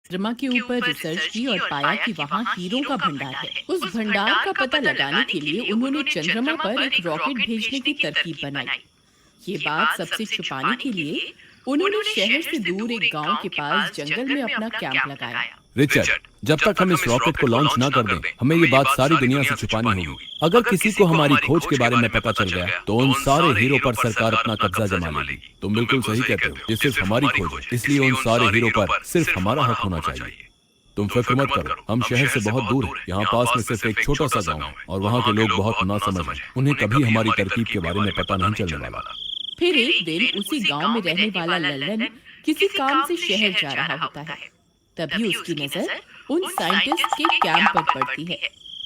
चंद्रमा के ऊपर रिसर्च की और पाया कि वहाँ हीरों का भंडार है। उस भंडार का पता लगाने के लिए उन्होंने चंद्रमा पर एक रॉकेट भेजने की तरकीब बनाई। ये बात सबसे छुपाने के लिए उन्होंने शहर से दूर एक गांव के पास जंगल में अपना कैंप लगाया। रिचर्ड, जब तक हम इस रॉकेट को लॉन्च ना कर दें, हमें ये बात सारी दुनिया से छुपानी होगी। अगर किसी को हमारी खोज के बारे में पता चल गया तो उन सारे हीरो पर सरकार अपना कब्जा जमा लेगी। तुम बिल्कुल सही कहते हो, ये सिर्फ हमारी खोज है, इसलिए उन सारे हीरो पर सिर्फ हमारा हक होना चाहिए। तुम फिक्र मत करो, हम शहर से बहुत दूर हैं। यहाँ पास में सिर्फ एक छोटा सा गाँव है और वहाँ के लोग बहुत नासमझ हैं। उन्हें कभी हमारी तरकीब के बारे में पता नहीं चलने वाला। फिर एक दिन उसी गांव में रहने वाला लल्लन किसी काम से शहर जा रहा होता है। तभी उसकी नजर उन साइंटिस्ट के कैंप पर पड़ती है।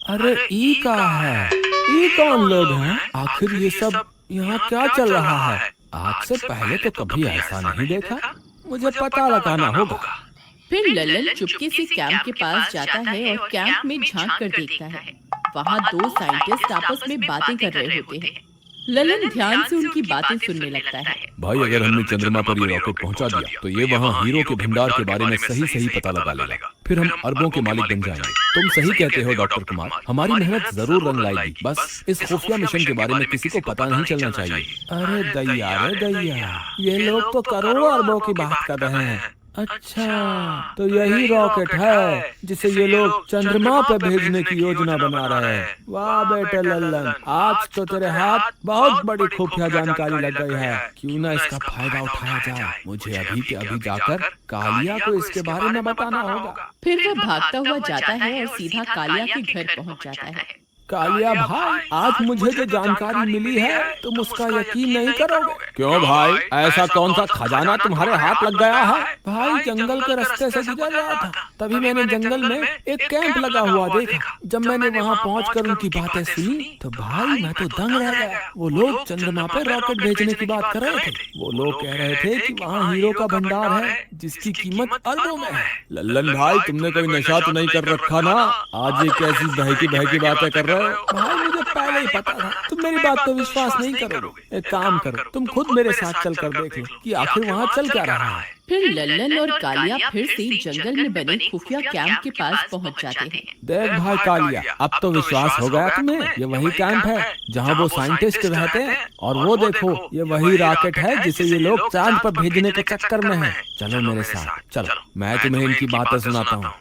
अरे ई का है, ई कौन लोग हैं? आखिर ये सब यहाँ क्या चल रहा है? आज से पहले तो कभी ऐसा नहीं देखा। मुझे पता लगाना होगा। फिर लल्लन चुपके से कैंप के पास जाता है और कैंप में झांक कर देखता है। वहाँ दो साइंटिस्ट आपस में बातें कर रहे होते हैं। लल्लन ध्यान से उनकी बातें सुनने लगता है। भाई, अगर हमने चंद्रमा पर ये रॉकेट पहुंचा दिया तो ये वहाँ हीरो के भंडार के बारे में सही सही पता लगा लेगा। फिर हम अरबों के मालिक बन जाएंगे। तुम सही कहते हो डॉक्टर कुमार, हमारी मेहनत जरूर रंग लाएगी। बस इस खुफिया मिशन के बारे में किसी को पता नहीं चलना चाहिए। अरे दैया, रे दैया, ये लोग तो करोड़ों अरबों की बात कर रहे हैं। अच्छा, तो यही रॉकेट है जिसे ये लोग चंद्रमा पे भेजने की योजना बना रहे हैं। वाह बेटे लल्लन, आज तो तेरे हाथ बहुत बड़ी खुफिया जानकारी लग गई है। क्यों ना इसका फायदा उठाया जाए। मुझे अभी के अभी जाकर कालिया को इसके बारे में बताना होगा। फिर वह भागता हुआ जाता है और सीधा कालिया के घर पहुंच जाता है। कालिया भाई, आज मुझे जो जानकारी मिली है तुम उसका यकीन नहीं करोगे। क्यों भाई, ऐसा कौन सा खजाना तुम्हारे हाथ लग गया है? भाई, जंगल के रास्ते से गुजर रहा था, तभी मैंने जंगल में एक कैंप लगा हुआ देखा। जब मैंने वहाँ पहुँचकर उनकी बातें सुनी तो भाई मैं तो दंग रह गया। वो लोग चंद्रमा पे रॉकेट भेजने की बात कर रहे थे। वो लोग कह रहे थे कि वहाँ हीरो का भंडार है जिसकी कीमत अरबों में है। लल्लन भाई, तुमने कोई नशा तो नहीं कर रखा ना? आज ये कैसी बहकी बहकी बातें कर रहे हो? भाई, मुझे पहले ही पता था तुम मेरी बात पे विश्वास नहीं करोगे। एक काम करो, तुम खुद मेरे साथ चल कर देख लो कि आखिर वहाँ चल क्या रहा है। फिर लल्लन और कालिया फिर से जंगल में बने खुफिया कैंप के पास पहुंच जाते हैं। देख भाई कालिया, अब तो विश्वास हो गया तुम्हें। ये वही कैंप है जहाँ वो साइंटिस्ट रहते हैं, और वो देखो ये वही रॉकेट है जिसे ये लोग चांद पर भेजने के चक्कर में हैं। चलो मेरे साथ, चलो मैं तुम्हें इनकी बातें सुनाता हूँ।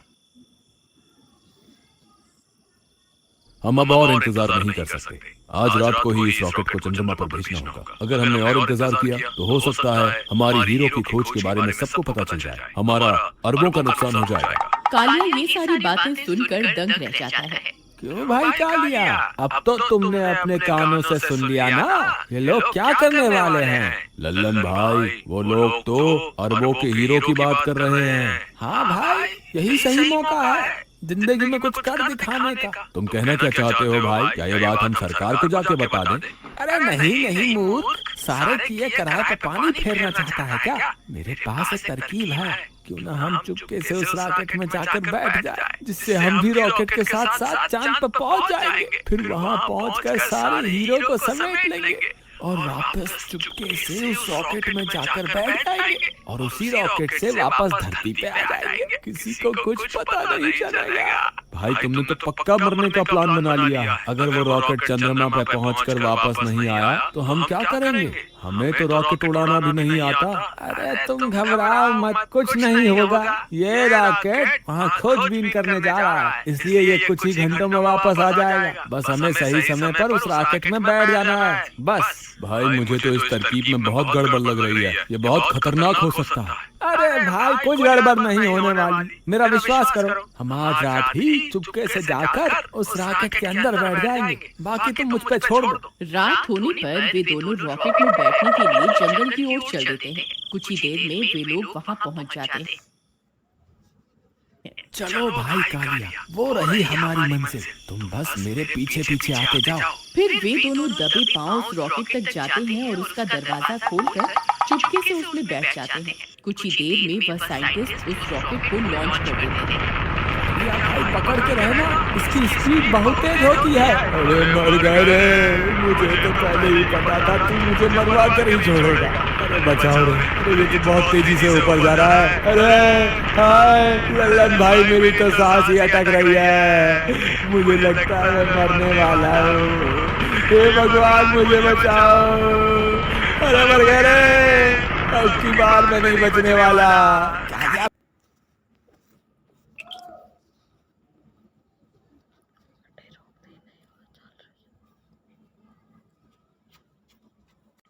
हम अब और इंतजार नहीं कर सकते। आज रात को ही इस रॉकेट को चंद्रमा पर भेजना होगा। अगर हमने और इंतजार किया तो हो सकता है हमारी हीरो की खोज के बारे में सबको पता चल जाए। हमारा अरबों का नुकसान हो जाएगा। कालिया ये सारी बातें सुनकर दंग रह जाता है। क्यों भाई कालिया, अब तो तुमने अपने कानों से सुन लिया ना, ये लोग क्या करने वाले हैं? लल्लन भाई, वो लोग तो अरबों के हीरो की बात कर रहे हैं। हाँ भाई, यही सही मौका है जिंदगी में कुछ कर दिखाने का। तुम कहना क्या चाहते हो भाई? क्या ये बात हम सरकार को जाके बता दें? अरे नहीं नहीं मूर्ख, सारे किए कराए पे पानी फेरना चाहता है क्या? मेरे पास एक तरकीब है। क्यों ना हम चुपके से उस रॉकेट में जाकर बैठ जाए, जिससे हम भी रॉकेट के साथ साथ चांद पर पहुंच जाएंगे। फिर वहां पहुंचकर सारे हीरो को समेट लेंगे और वापस चुपके से उस रॉकेट में जाकर बैठ जाएंगे और उसी रॉकेट से वापस धरती पे आ जाएंगे। किसी को कुछ पता नहीं चलेगा। भाई, तुमने तो पक्का मरने का प्लान बना लिया। अगर वो रॉकेट चंद्रमा पे पहुंचकर वापस नहीं आया तो हम क्या करेंगे? हमें तो रॉकेट उड़ाना भी नहीं आता। अरे तुम घबराओ मत, कुछ नहीं होगा। ये रॉकेट वहाँ खोजबीन करने जा रहा है, इसलिए ये कुछ ही घंटों में वापस आ जाएगा। बस हमें सही समय पर उस रॉकेट में बैठ जाना है, बस। भाई, मुझे तो इस तरकीब में बहुत गड़बड़ लग रही है। ये बहुत खतरनाक हो सकता है। अरे भाई, कुछ गड़बड़ नहीं होने वाली, मेरा विश्वास करो। हम आज रात ही चुपके से जाकर उस रॉकेट के अंदर बैठ जाएंगे, बाकी तुम मुझ पे छोड़ दो। रात होने पर वे दोनों रॉकेट में बैठने के लिए जंगल की ओर चल देते हैं। कुछ ही देर में वे लोग वहाँ पहुँच जाते हैं। चलो भाई कालिया, वो रही हमारी मंजिल। तुम बस मेरे पीछे पीछे आते जाओ। फिर वे दोनों दबे पांव उस रॉकेट तक जाते हैं और उसका दरवाजा खोलकर चुपके से उसमें बैठ जाते हैं। कुछ ही देर में वह साइंटिस्ट उस रॉकेट को लॉन्च कर देते हैं। कालिया भाई पकड़ के रहना, इसकी स्पीड बहुत तेज होती है। अरे मर गए रे, मुझे तो पहले ही पता था तू मुझे मरवा कर ही छोड़ेगा। अरे बचाओ रे, अरे ये तो बहुत तेजी से ऊपर जा रहा है। अरे हाय लल्लन भाई, मेरी तो सांस ही अटक रही है, मुझे लगता है मैं मरने वाला हूँ। हे भगवान मुझे बचाओ। अरे मर गए रे, अब की बार मैं नहीं बचने वाला।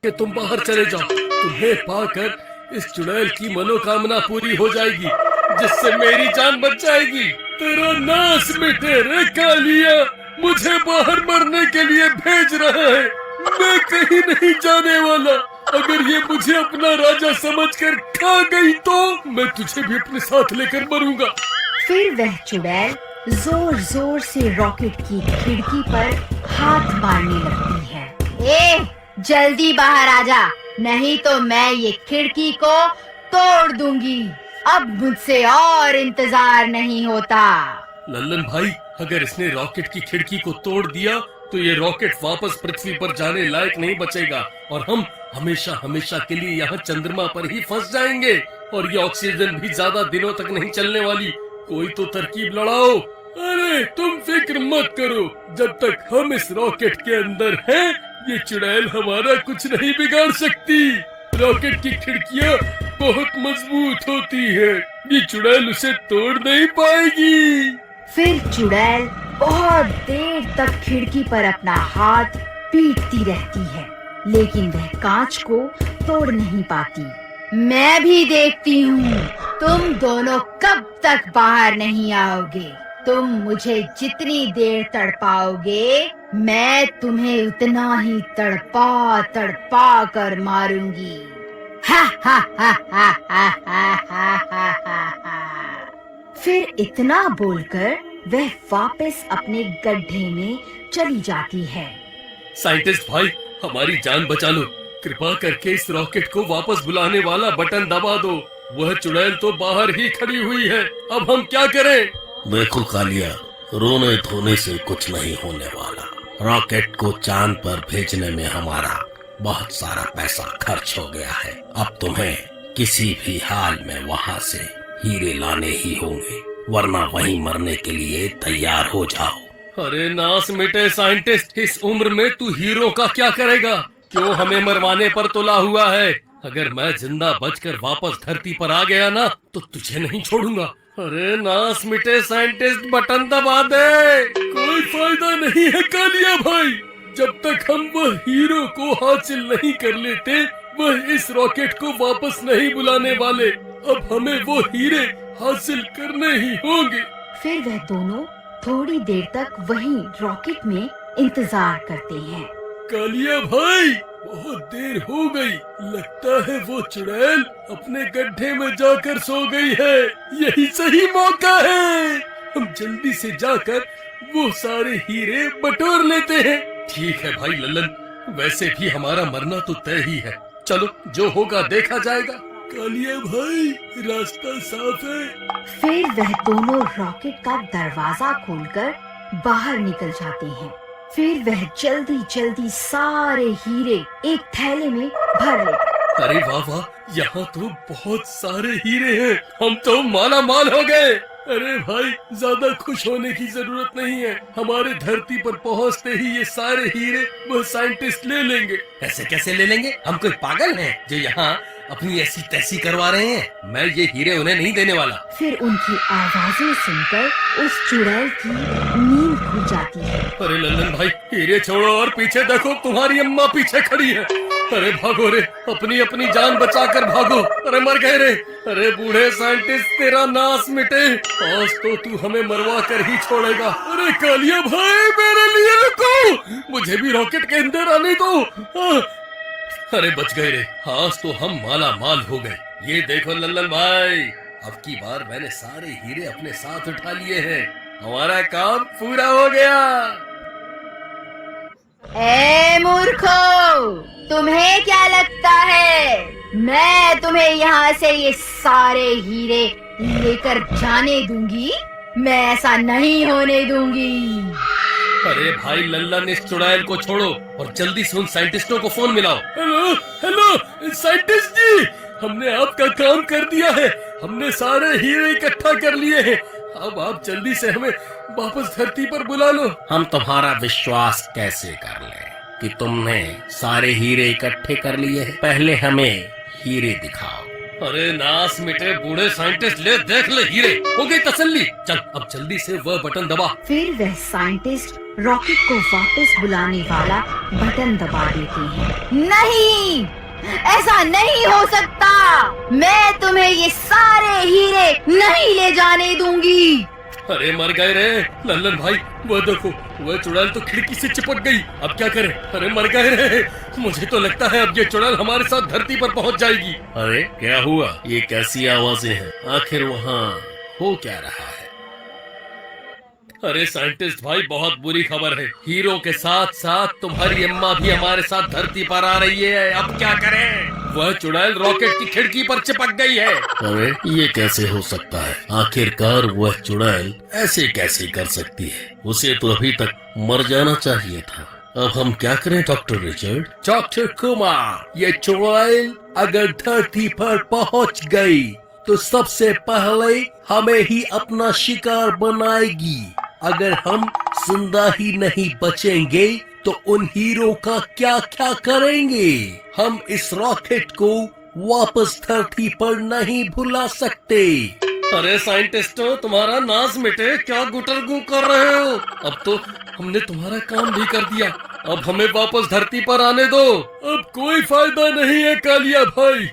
कि तुम बाहर चले जाओ, तुम्हें पाकर इस चुड़ैल की मनोकामना पूरी हो जाएगी, जिससे मेरी जान बच जाएगी। तेरा नाश मिटे रे कालिया, मुझे बाहर मरने के लिए भेज रहा है, मैं कहीं नहीं जाने वाला। अगर ये मुझे अपना राजा समझकर खा गई तो मैं तुझे भी अपने साथ लेकर मरूंगा। फिर वह चुड़ैल जोर जोर से रॉकेट की खिड़की पर हाथ मारने लगती है। ए, जल्दी बाहर आजा, नहीं तो मैं ये खिड़की को तोड़ दूंगी। अब मुझसे और इंतजार नहीं होता। लल्लन भाई, अगर इसने रॉकेट की खिड़की को तोड़ दिया तो ये रॉकेट वापस पृथ्वी पर जाने लायक नहीं बचेगा और हम हमेशा हमेशा के लिए यहाँ चंद्रमा पर ही फंस जाएंगे। और ये ऑक्सीजन भी ज्यादा दिनों तक नहीं चलने वाली, कोई तो तरकीब लड़ाओ। अरे तुम फिक्र मत करो, जब तक हम इस रॉकेट के अंदर हैं, ये चुड़ैल हमारा कुछ नहीं बिगाड़ सकती। रॉकेट की खिड़कियाँ बहुत मजबूत होती है, ये चुड़ैल उसे तोड़ नहीं पाएगी। फिर चुड़ैल बहुत देर तक खिड़की पर अपना हाथ पीटती रहती है, लेकिन वह कांच को तोड़ नहीं पाती। मैं भी देखती हूँ तुम दोनों कब तक बाहर नहीं आओगे। तुम मुझे जितनी देर तड़पाओगे, मैं तुम्हें उतना ही तड़पा तड़पा कर मारूंगी। हा हा हा हा हा हा हा हा। फिर इतना बोलकर वह वापस अपने गड्ढे में चली जाती है। साइंटिस्ट भाई, हमारी जान बचा लो, कृपा करके इस रॉकेट को वापस बुलाने वाला बटन दबा दो। वह चुड़ैल तो बाहर ही खड़ी हुई है, अब हम क्या करें? देखो कालिया, रोने धोने से कुछ नहीं होने वाला। रॉकेट को चांद पर भेजने में हमारा बहुत सारा पैसा खर्च हो गया है। अब तुम्हें किसी भी हाल में वहाँ से हीरे लाने ही होंगे, वरना वहीं मरने के लिए तैयार हो जाओ। अरे नास मिटे साइंटिस्ट, इस उम्र में तू हीरो का क्या करेगा? क्यों हमें मरवाने पर तुला हुआ है? अगर मैं जिंदा बचकर वापस धरती पर आ गया ना, तो तुझे नहीं छोड़ूंगा। अरे नास मिटे साइंटिस्ट, बटन दबा दे। कोई फायदा नहीं है कालिया भाई, जब तक हम वह हीरो को हासिल नहीं कर लेते, वह इस रॉकेट को वापस नहीं बुलाने वाले। अब हमें वो हीरे हासिल करने ही होंगे। फिर वह दोनों थोड़ी देर तक वहीं रॉकेट में इंतजार करते हैं। कालिया भाई, बहुत देर हो गई, लगता है वो चुड़ैल अपने गड्ढे में जाकर सो गई है। यही सही मौका है, हम जल्दी से जाकर वो सारे हीरे बटोर लेते हैं। ठीक है भाई लल्लन, वैसे भी हमारा मरना तो तय ही है, चलो जो होगा देखा जाएगा। कालिया भाई, रास्ता साफ है। फिर वह दोनों रॉकेट का दरवाजा खोलकर बाहर निकल जाते हैं। फिर वह जल्दी जल्दी सारे हीरे एक थैले में भर लेते। अरे वाह वाह, यहाँ तो बहुत सारे हीरे हैं, हम तो माला माल हो गए। अरे भाई, ज्यादा खुश होने की जरूरत नहीं है, हमारे धरती पर पहुँचते ही ये सारे हीरे वो साइंटिस्ट ले लेंगे। ऐसे कैसे ले लेंगे? हम कोई पागल हैं जो यहाँ अपनी ऐसी तैसी करवा रहे हैं? मैं ये हीरे उन्हें नहीं देने वाला। फिर उनकी आवाजें सुनकर उस चुड़ैल की नींद खुल जाती है। अरे लल्लन भाई, हीरे छोड़ो और पीछे देखो, तुम्हारी अम्मा पीछे खड़ी है। अरे भागो रे, अपनी अपनी जान बचाकर भागो। अरे मर गए रे। अरे बूढ़े साइंटिस्ट, तेरा नाश मिटे, आज तो तू हमें मरवा कर ही छोड़ेगा। अरे कालिया भाई, मेरे लिए रुको, मुझे भी रॉकेट के अंदर आने दो। अरे बच गए रे, आज तो हम माला माल हो गए। ये देखो लल्लन भाई, अब की बार मैंने सारे हीरे अपने साथ उठा लिए हैं, हमारा काम पूरा हो गया। ए मूर्खो, तुम्हें क्या लगता है मैं तुम्हें यहाँ से ये सारे हीरे लेकर जाने दूंगी? मैं ऐसा नहीं होने दूंगी। अरे भाई लल्लन, इस चुड़ैल को छोड़ो और जल्दी से उन साइंटिस्टों को फोन मिलाओ। हेलो हेलो साइंटिस्ट जी, हमने आपका काम कर दिया है। हमने सारे हीरे इकट्ठा कर लिए हैं। अब आप जल्दी से हमें वापस धरती पर बुला लो। हम तुम्हारा विश्वास कैसे कर लें कि तुमने सारे हीरे इकट्ठे कर लिए हैं? पहले हमें हीरे दिखाओ। अरे नास मिटे बूढ़े साइंटिस्ट, ले देख ले हीरे, हो गई तसल्ली। चल अब जल्दी से वह बटन दबा। फिर वह साइंटिस्ट रॉकेट को वापस बुलाने वाला बटन दबा देते हैं। नहीं, ऐसा नहीं हो सकता। मैं तुम्हें ये सारे हीरे नहीं ले जाने दूंगी। अरे मर गए रे लल्लन भाई, वो देखो वह चुड़ैल तो खिड़की से चिपक गई। अब क्या करें? अरे मर गए रे। मुझे तो लगता है अब ये चुड़ैल हमारे साथ धरती पर पहुंच जाएगी। अरे क्या हुआ? ये कैसी आवाजें हैं? आखिर वहाँ हो क्या रहा है? अरे साइंटिस्ट भाई, बहुत बुरी खबर है। हीरो के साथ साथ तुम्हारी अम्मा भी हमारे साथ धरती पर आ रही है। अब क्या करें? वह चुड़ैल रॉकेट की खिड़की पर चिपक गई है। अरे ये कैसे हो सकता है? आखिरकार वह चुड़ैल ऐसे कैसे कर सकती है? उसे तो अभी तक मर जाना चाहिए था। अब हम क्या करें डॉक्टर रिचर्ड? डॉक्टर कुमार, ये चुड़ैल अगर धरती पर पहुंच गई तो सबसे पहले हमें ही अपना शिकार बनाएगी। अगर हम जिंदा ही नहीं बचेंगे तो उन हीरो का क्या क्या करेंगे? हम इस रॉकेट को वापस धरती पर नहीं भुला सकते। अरे साइंटिस्टों, तुम्हारा नाज मिटे, क्या गुटरगू कर रहे हो? अब तो हमने तुम्हारा काम भी कर दिया। अब हमें वापस धरती पर आने दो। अब कोई फायदा नहीं है कालिया भाई।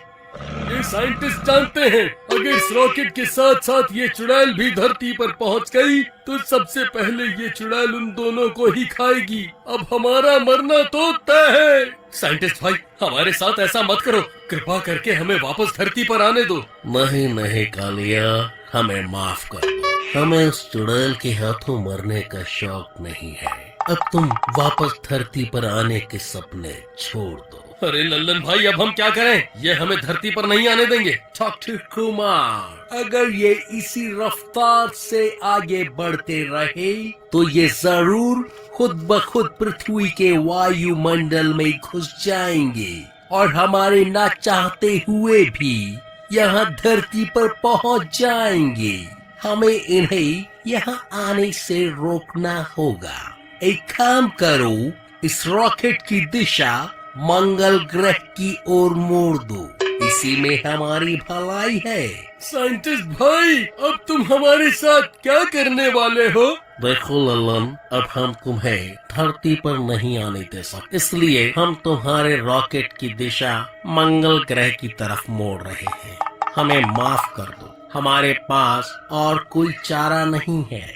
ये साइंटिस्ट जानते हैं अगर इस रॉकेट के साथ साथ ये चुड़ैल भी धरती पर पहुंच गई तो सबसे पहले ये चुड़ैल उन दोनों को ही खाएगी। अब हमारा मरना तो तय है। साइंटिस्ट भाई, हमारे साथ ऐसा मत करो। कृपा करके हमें वापस धरती पर आने दो। नहीं नहीं कालिया, हमें माफ कर दो। हमें उस चुड़ैल के हाथों मरने का शौक नहीं है। अब तुम वापस धरती पर आने के सपने छोड़ दो। अरे लल्लन भाई, अब हम क्या करें? ये हमें धरती पर नहीं आने देंगे। डॉक्टर कुमार, अगर ये इसी रफ्तार से आगे बढ़ते रहे तो ये जरूर खुद ब खुद पृथ्वी के वायुमंडल में घुस जाएंगे और हमारे ना चाहते हुए भी यहाँ धरती पर पहुँच जाएंगे। हमें इन्हें यहाँ आने से रोकना होगा। एक काम करो, इस रॉकेट की दिशा मंगल ग्रह की ओर मोड़ दो। इसी में हमारी भलाई है। साइंटिस्ट भाई, अब तुम हमारे साथ क्या करने वाले हो? देखो लल्लन, अब हम तुम्हें धरती पर नहीं आने दे सकते, इसलिए हम तुम्हारे रॉकेट की दिशा मंगल ग्रह की तरफ मोड़ रहे हैं। हमें माफ कर दो, हमारे पास और कोई चारा नहीं है।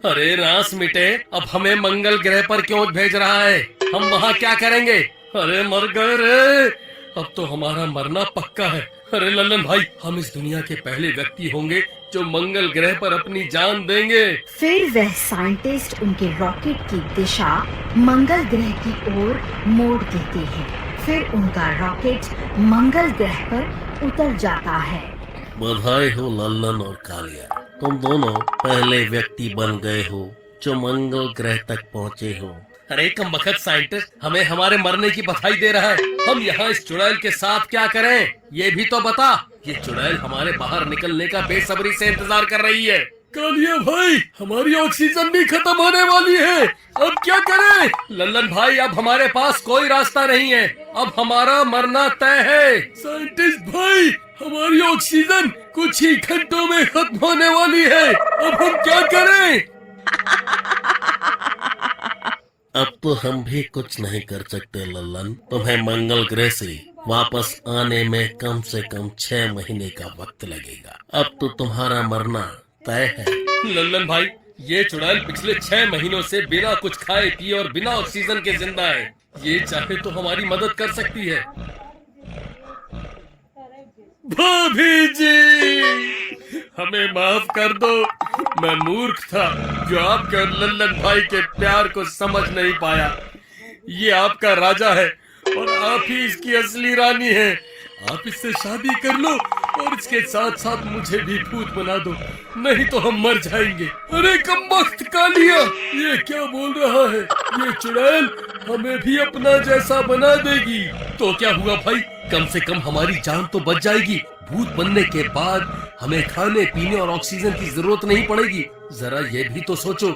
अरे रास मिटे, अब हमें मंगल ग्रह पर क्यों भेज रहा है? हम वहाँ क्या करेंगे? अरे मर गए रे। अब तो हमारा मरना पक्का है। अरे लल्लन भाई, हम इस दुनिया के पहले व्यक्ति होंगे जो मंगल ग्रह पर अपनी जान देंगे। फिर वह साइंटिस्ट उनके रॉकेट की दिशा मंगल ग्रह की ओर मोड़ देते हैं। फिर उनका रॉकेट मंगल ग्रह पर उतर जाता है। बधाई हो लल्लन और कालिया, तुम दोनों पहले व्यक्ति बन गए हो जो मंगल ग्रह तक पहुँचे हो। अरे कमबख्त साइंटिस्ट, हमें हमारे मरने की बधाई दे रहा है। हम यहाँ इस चुड़ैल के साथ क्या करें, ये भी तो बता। ये चुड़ैल हमारे बाहर निकलने का बेसब्री से इंतजार कर रही है। कालिया भाई, हमारी ऑक्सीजन भी खत्म होने वाली है। अब क्या करें? लल्लन भाई, अब हमारे पास कोई रास्ता नहीं है। अब हमारा मरना तय है। साइंटिस्ट भाई, हमारी ऑक्सीजन कुछ ही घंटों में खत्म होने वाली है। अब हम क्या करें? अब तो हम भी कुछ नहीं कर सकते लल्लन। तुम्हें मंगल ग्रह से वापस आने में कम से कम 6 महीने का वक्त लगेगा। अब तो तुम्हारा मरना तय है। लल्लन भाई, ये चुड़ैल पिछले 6 महीनों से बिना कुछ खाए पिए और बिना ऑक्सीजन के जिंदा है। ये चाहे तो हमारी मदद कर सकती है। भाभी जी, हमें माफ कर दो। मैं मूर्ख था जो आपके और लल्लन भाई के प्यार को समझ नहीं पाया। ये आपका राजा है और आप ही इसकी असली रानी है। आप इससे शादी कर लो और इसके साथ साथ मुझे भी भूत बना दो, नहीं तो हम मर जाएंगे। अरे कमबख्त कालिया, ये क्या बोल रहा है? ये चुड़ैल हमें भी अपना जैसा बना देगी। तो क्या हुआ भाई, कम से कम हमारी जान तो बच जाएगी। भूत बनने के बाद हमें खाने पीने और ऑक्सीजन की जरूरत नहीं पड़ेगी। जरा ये भी तो सोचो,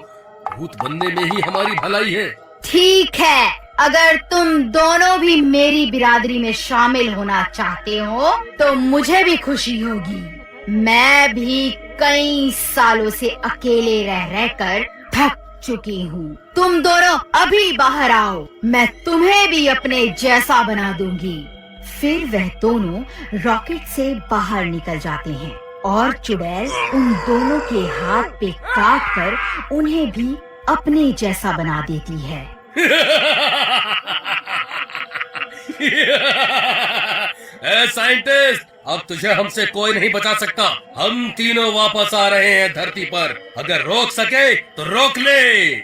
भूत बनने में ही हमारी भलाई है। ठीक है, अगर तुम दोनों भी मेरी बिरादरी में शामिल होना चाहते हो तो मुझे भी खुशी होगी। मैं भी कई सालों से अकेले रह रहकर थक चुकी हूँ। तुम दोनों अभी बाहर आओ, मैं तुम्हें भी अपने जैसा बना दूंगी। फिर वह दोनों रॉकेट से बाहर निकल जाते हैं और चुड़ैल उन दोनों के हाथ पे काट कर उन्हें भी अपने जैसा बना देती है। साइंटिस्ट, अब तुझे हमसे कोई नहीं बचा सकता। हम तीनों वापस आ रहे हैं धरती पर। अगर रोक सके तो रोक ले।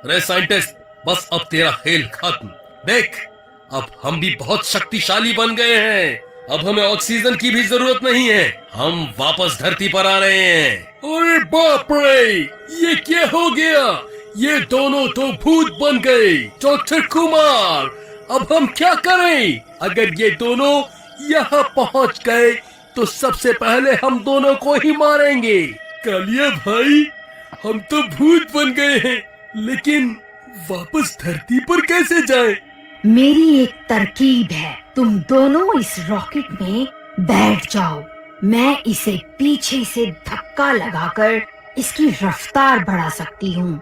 अरे साइंटिस्ट, बस अब तेरा खेल खत्म। देख, अब हम भी बहुत शक्तिशाली बन गए हैं। अब हमें ऑक्सीजन की भी जरूरत नहीं है। हम वापस धरती पर आ रहे हैं। अरे बाप रे, ये क्या हो गया? ये दोनों तो भूत बन गए। डॉक्टर कुमार, अब हम क्या करें? अगर ये दोनों यहाँ पहुँच गए तो सबसे पहले हम दोनों को ही मारेंगे। कालिया भाई, हम तो भूत बन गए हैं, लेकिन वापस धरती पर कैसे जाएं? मेरी एक तरकीब है, तुम दोनों इस रॉकेट में बैठ जाओ। मैं इसे पीछे से धक्का लगाकर इसकी रफ्तार बढ़ा सकती हूँ।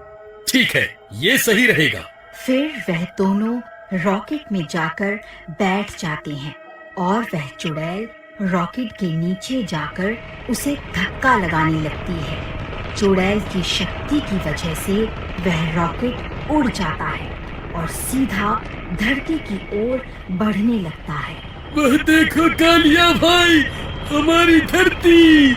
ठीक है, ये सही रहेगा। फिर वह दोनों रॉकेट में जाकर बैठ जाते हैं और वह चुड़ैल रॉकेट के नीचे जाकर उसे धक्का लगाने लगती है। चुड़ैल की शक्ति की वजह से वह रॉकेट उड़ जाता है और सीधा धरती की ओर बढ़ने लगता है। वह देखो कालिया भाई, हमारी धरती,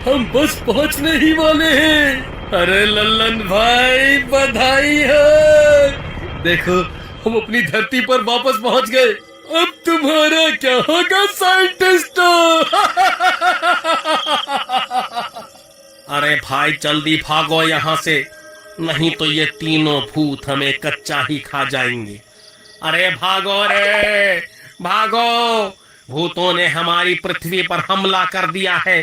हम बस पहुंचने ही वाले हैं। अरे लल्लन भाई, बधाई है। देखो, हम अपनी धरती पर वापस पहुंच गए। अब तुम्हारा क्या होगा साइंटिस्ट? अरे भाई, जल्दी भागो यहाँ से, नहीं तो ये तीनों भूत हमें कच्चा ही खा जाएंगे। अरे भागो रे, भागो, भूतों ने हमारी पृथ्वी पर हमला कर दिया है।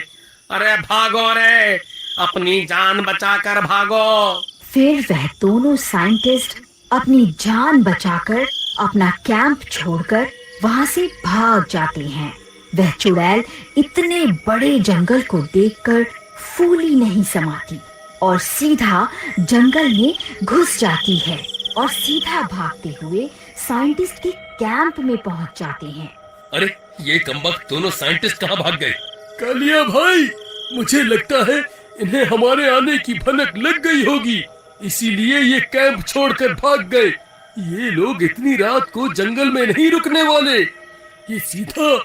अरे भागो रे, अपनी जान बचाकर भागो। फिर वह दोनों साइंटिस्ट अपनी जान बचाकर अपना कैंप छोड़कर वहाँ से भाग जाते हैं। वह चुड़ैल इतने बड़े जंगल को देखकर फूली नहीं समाती और सीधा जंगल में घुस जाती है और सीधा भागते हुए साइंटिस्ट के कैंप में पहुँच जाते हैं। अरे ये कमबख्त दोनों साइंटिस्ट कहाँ भाग गए? कालिया भाई, मुझे लगता है इन्हें हमारे आने की भनक लग गई होगी, इसीलिए ये कैंप छोड़कर भाग गए। ये लोग इतनी रात को जंगल में नहीं रुकने वाले, ये सीधा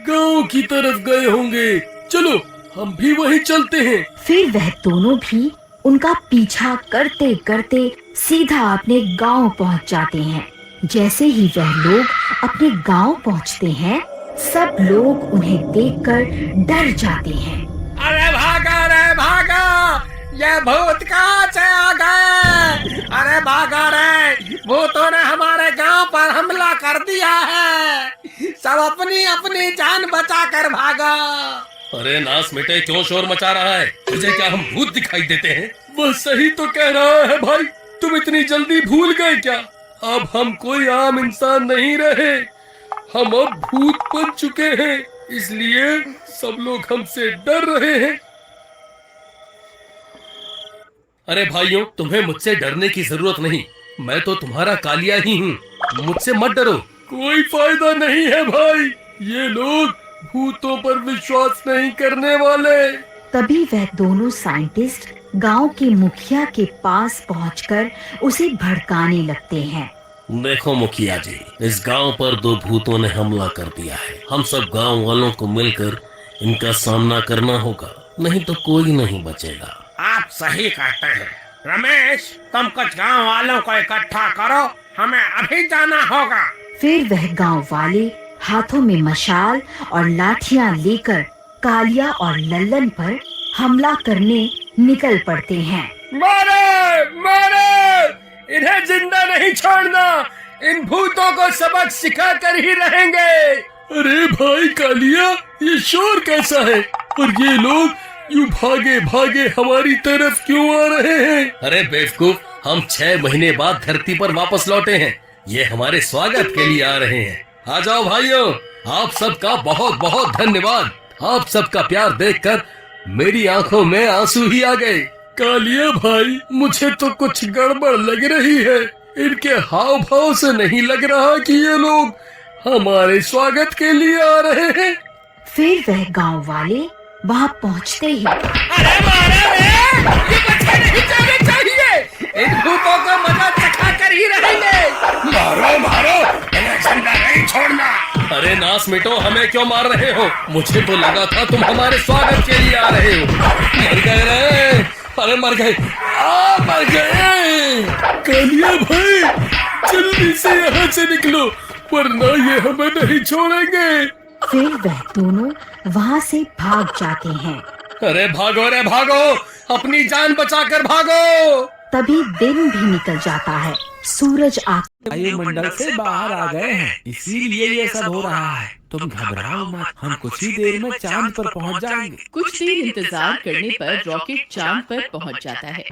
गांव की तरफ गए होंगे। चलो, हम भी वहीं चलते हैं। फिर वह दोनों भी उनका पीछा करते करते सीधा अपने गांव पहुंच जाते हैं। जैसे ही वह लोग अपने गांव पहुंचते हैं, सब लोग उन्हें देखकर डर जाते हैं। अरे भागा रे भागा, ये भूत कहाँ से आ गए? अरे भागा रे, भूतों ने हमारे गांव पर हमला कर दिया है। सब अपनी अपनी जान बचा कर भागा। अरे नास मिटे, क्यों शोर मचा रहा है? तुझे क्या हम भूत दिखाई देते हैं? वह सही तो कह रहा है भाई, तुम इतनी जल्दी भूल गए क्या? अब हम कोई आम इंसान नहीं रहे, हम अब भूत बन चुके हैं, इसलिए सब लोग हमसे डर रहे हैं। अरे भाइयों, तुम्हें मुझसे डरने की जरूरत नहीं, मैं तो तुम्हारा कालिया ही हूँ, मुझसे मत डरो। कोई फायदा नहीं है भाई, ये लोग भूतों पर विश्वास नहीं करने वाले। तभी वह दोनों साइंटिस्ट गांव के मुखिया के पास पहुंचकर उसे भड़काने लगते हैं। देखो मुखिया जी, इस गांव पर दो भूतों ने हमला कर दिया है। हम सब गांव वालों को मिलकर इनका सामना करना होगा, नहीं तो कोई नहीं बचेगा। आप सही कहते हैं रमेश, तुम कुछ गांव वालों को इकट्ठा करो, हमें अभी जाना होगा। फिर वह गांव वाले हाथों में मशाल और लाठियां लेकर कालिया और लल्लन पर हमला करने निकल पड़ते हैं। मारे मारे, इन्हें जिंदा नहीं छोड़ना, इन भूतों को सबक सिखा कर ही रहेंगे। अरे भाई कालिया, ये शोर कैसा है और ये लोग यूं भागे भागे हमारी तरफ क्यों आ रहे हैं? अरे बेवकूफ, हम 6 महीने बाद धरती पर वापस लौटे हैं, ये हमारे स्वागत के लिए आ रहे हैं। आ जाओ भाइयों, आप सबका बहुत बहुत धन्यवाद। आप सबका प्यार देखकर मेरी आंखों में आंसू ही आ गए। कालिया भाई, मुझे तो कुछ गड़बड़ लग रही है, इनके हाव भाव से नहीं लग रहा कि ये लोग हमारे स्वागत के लिए आ रहे हैं। फिर वह गांव वाले वहां पहुंचते ही अरे मारे रे, ये बच्चे नहीं जाने चाहिए, इन भूतों को मजा चखा कर ही रहेंगे। मारो मारो, इन्हें जिंदा नहीं छोड़ना। अरे नास मिटो, हमें क्यों मार रहे हो? मुझे तो लगा था तुम हमारे स्वागत के लिए आ रहे हो। मर गए रे, अरे मर गए, मर गए। कालिया भाई, जल्दी से यहाँ से निकलो, वरना ये हमें नहीं छोड़ेंगे। फिर वह दोनों वहां से भाग जाते हैं। अरे भागो रे भागो, अपनी जान बचाकर भागो। तभी दिन भी निकल जाता है, सूरज वायुमंडल से बाहर आ गए हैं, इसीलिए ये सब हो रहा है। तुम घबराओ मत, हम कुछ ही देर में चांद पर पहुंच जाएंगे। कुछ देर इंतजार करने पर रॉकेट चांद पर पहुंच जाता है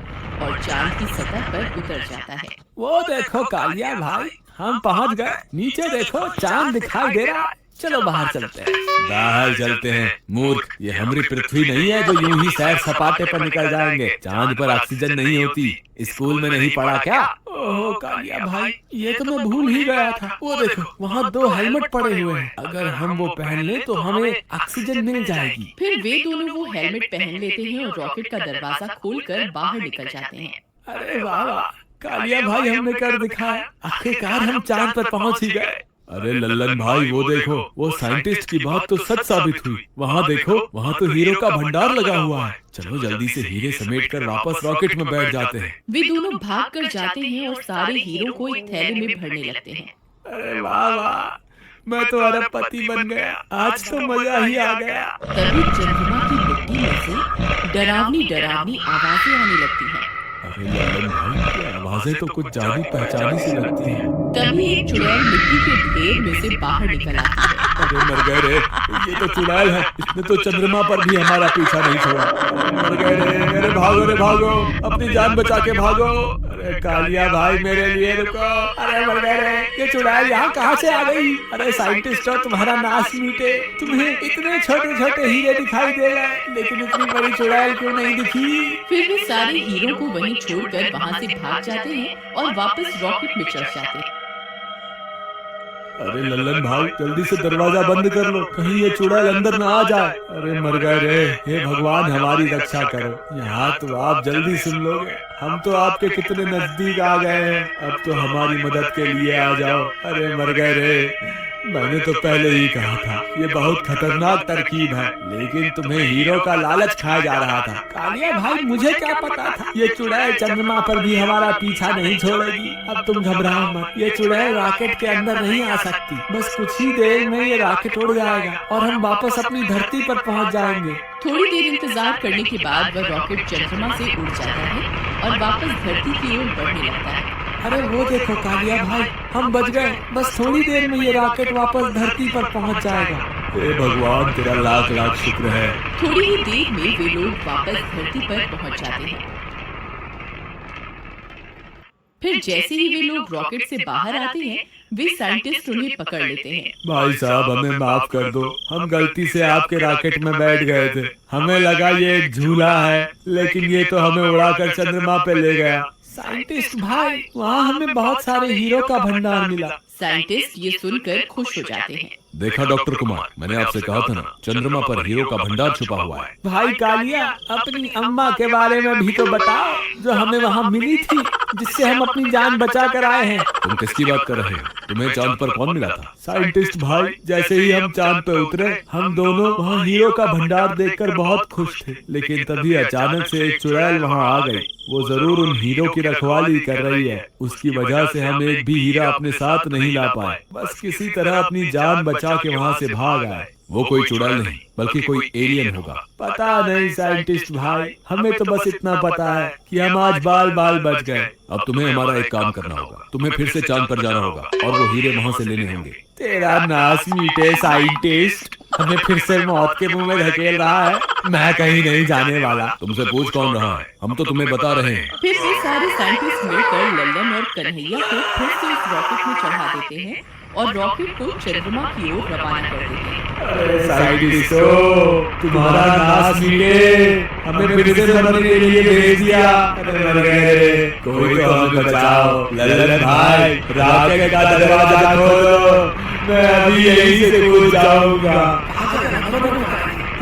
और चांद की सतह पर उतर जाता है। वो देखो कालिया भाई, हम पहुंच गए। नीचे देखो, चांद दिखाई दे रहा है। चलो बाहर चलते हैं। बाहर चलते हैं मूर्ख, ये हमारी पृथ्वी नहीं है जो यूं ही सैर सपाटे पर निकल जाएंगे। चांद पर ऑक्सीजन नहीं होती, स्कूल में नहीं पढ़ा क्या? ओह कालिया भाई, ये तो मैं भूल ही गया था। वो देखो, वहाँ 2 हेलमेट पड़े हुए हैं, अगर हम वो पहन लें तो हमें ऑक्सीजन मिल जाएगी। फिर वे दोनों वो हेलमेट पहन लेते हैं और रॉकेट का दरवाजा खोलकर बाहर निकल जाते हैं। अरे वाह वाह, कालिया भाई हमने कर दिखाया, आखिरकार हम चांद पर पहुंच ही गए। अरे लल्लन भाई, वो देखो, वो साइंटिस्ट की बात तो सच साबित हुई। वहाँ देखो, वहाँ तो हीरो का भंडार लगा हुआ है। चलो जल्दी से हीरे समेट कर वापस रॉकेट में बैठ जाते हैं। वे दोनों भाग कर जाते हैं और सारे हीरो को एक थैले में भरने लगते हैं। अरे वाह वाह, मैं तो अरबपति बन गया, आज तो मजा ही आ गया। तभी चंद्रमा की मिट्टी में से डरावनी डरावनी आवाजें आने लगती हैं। अरे लल्लन भाई, ये आवाजें तो कुछ जानी पहचानी सी लगती हैं। तभी एक चुड़ैल मिट्टी के ढेर में से बाहर निकल आती है। अरे मर गए रे, ये तो चुड़ैल है, इसने तो चंद्रमा पर भी हमारा पीछा नहीं छोड़ा। मर गए रे, अरे भागो रे भागो, अपनी जान बचा के भागो। अरे कालिया भाई मेरे लिए रुको। अरे मर गए रे, ये चुड़ैल यहाँ कहाँ से आ गई? अरे साइंटिस्ट हो, तुम्हारा नाश मीटे, तुम्हें इतने छोटे छोटे हीरे दिखाई दे रहे, लेकिन इतनी बड़ी चुड़ैल क्यों नहीं दिखी? फिर वे सारे हीरो को वहीं छोड़कर वहाँ से भाग जाते हैं और वापस रॉकेट में चढ़ जाते हैं। अरे लल्लन भाई, जल्दी से दरवाजा बंद कर लो, कहीं ये चुड़ैल अंदर ना आ जाए। अरे मर गए रे, हे भगवान हमारी रक्षा करो। यहाँ तो आप जल्दी सुन लोगे, हम तो आपके कितने नजदीक आ गए हैं, अब तो हमारी मदद के लिए आ जाओ। अरे मर गए रे, मैंने तो पहले ही कहा था, ये बहुत खतरनाक तरकीब है, लेकिन तुम्हें हीरो का लालच खाया जा रहा था। कालिया भाई, मुझे क्या पता था ये चुड़ैल चंद्रमा पर भी हमारा पीछा नहीं छोड़ेगी। अब तुम घबराओ मत, ये चुड़ैल रॉकेट के अंदर नहीं आ सकती, बस कुछ ही देर में ये रॉकेट उड़ जाएगा और हम वापस अपनी धरती पर पहुंच जाएंगे। थोड़ी देर इंतजार करने के बाद वह रॉकेट चंद्रमा से उड़ जाता है और वापस धरती की ओर बढ़ने लगता है। अरे वो देखो कालिया भाई, हम बच गए, बस थोड़ी देर में ये रॉकेट वापस धरती पर पहुंच जाएगा। हे भगवान, तेरा लाख लाख शुक्र है। थोड़ी ही देर में वे लोग वापस धरती पर पहुंच जाते हैं। फिर जैसे ही वे लोग रॉकेट से बाहर आते हैं, वे साइंटिस्ट उन्हें पकड़ लेते हैं। भाई साहब, हमें माफ कर दो, हम गलती से आपके रॉकेट में बैठ गए थे, हमें लगा ये एक झूला है, लेकिन ये तो हमें उड़ाकर चंद्रमा पे ले गया। साइंटिस्ट भाई, वहाँ हमें बहुत सारे हीरो का भंडार मिला। साइंटिस्ट ये सुनकर खुश हो जाते हैं। देखा डॉक्टर कुमार, मैंने आपसे कहा था ना, चंद्रमा पर हीरो का भंडार छुपा हुआ है। भाई कालिया, अपनी अम्मा के बारे में भी तो बताओ, जो हमें वहाँ मिली थी, जिससे हम अपनी जान बचा कर आए हैं। तुम किसकी बात कर रहे हो? तुम्हें चांद पर कौन मिला था? साइंटिस्ट भाई, जैसे ही हम चांद पे उतरे, हम दोनों वहाँ हीरो का भंडार देखकर बहुत खुश थे, लेकिन तभी अचानक से एक चुड़ैल वहाँ आ गई। वो जरूर उन हीरो की रखवाली कर रही है, उसकी वजह से हम एक भी हीरा अपने साथ नहीं ला पाए, बस किसी तरह अपनी जान बचा के वहाँ से भाग आए। वो कोई चुड़ैल नहीं, बल्कि कोई एलियन होगा। पता नहीं साइंटिस्ट भाई, हमें तो बस इतना पता है कि हम आज बाल बाल बच गए। अब तुम्हें हमारा एक काम करना होगा, तुम्हें फिर से चांद पर जाना होगा और वो हीरे वहाँ से लेने होंगे। तेरा नास मीटे साइंटिस्ट, हमें फिर से मौत के मुंह में धकेल रहा है। मैं कहीं नहीं जाने वाला। तुमसे पूछ कौन रहा है? हम तो तुम्हें बता रहे हैं। फिर वो सारे साइंटिस्ट मिलकर लल्लन और कन्हैया को फिर से उस रॉकेट में चढ़ा देते हैं और रॉकेट को चंद्रमा की ओर रवाना कर देते हैं। साइंटिस्टों, तुम्हारा नास मीटे, हमें फिर से मरने के लिए भेज दिया। कोई तो हमें बचाओ। लल्लन भाई, रॉकेट का दरवाजा खोलो, मैं अभी यहीं से कूद जाऊंगा।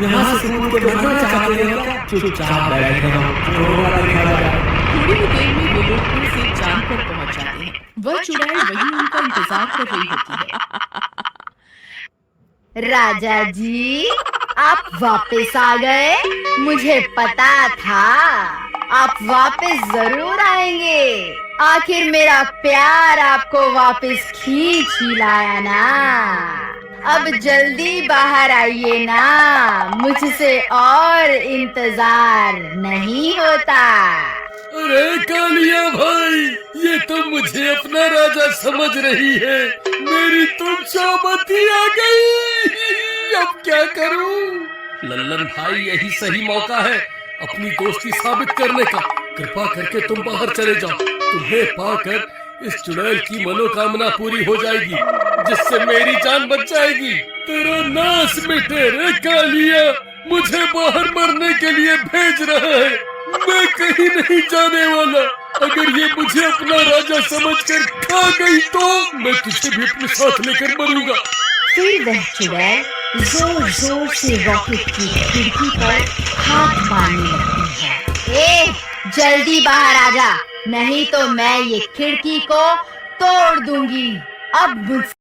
यहाँ से कूद के मरना चाहते हो क्या? चुपचाप बैठे रहो। थोड़ी ही देर में वे लोग फिर से चांद पर पहुंच जाते हैं। वह चुड़ैल वही उनका इंतजार कर रही होती है। राजा जी, आप वापस आ गए। मुझे पता था आप वापस जरूर आएंगे। आखिर मेरा प्यार आपको वापस खींच ही लाया ना। अब जल्दी बाहर आइए ना, मुझसे और इंतजार नहीं होता। अरे कालिया भाई, ये तो मुझे अपना राजा समझ रही है। मेरी तुम चाहती आ गई, अब क्या करूं? लल्लन भाई, यही सही मौका है अपनी दोस्ती साबित करने का। कृपा करके तुम बाहर चले जाओ। तुम्हें पाकर इस चुड़ैल की मनोकामना पूरी हो जाएगी, जिससे मेरी जान बच जाएगी। तेरा नाश मिटे रे कालिया, मुझे बाहर मरने के लिए भेज रहा है। मैं कहीं नहीं जाने वाला। अगर ये मुझे अपना राजा समझकर खा गई तो मैं तुझे भी अपने साथ लेकर मरूंगा। फिर वह चुड़ैल जोर जोर से रॉकेट की खिड़की पर हाथ मारने लगती है। जल्दी बाहर आ जा, नहीं तो मैं ये खिड़की को तोड़ दूंगी। अब मुझसे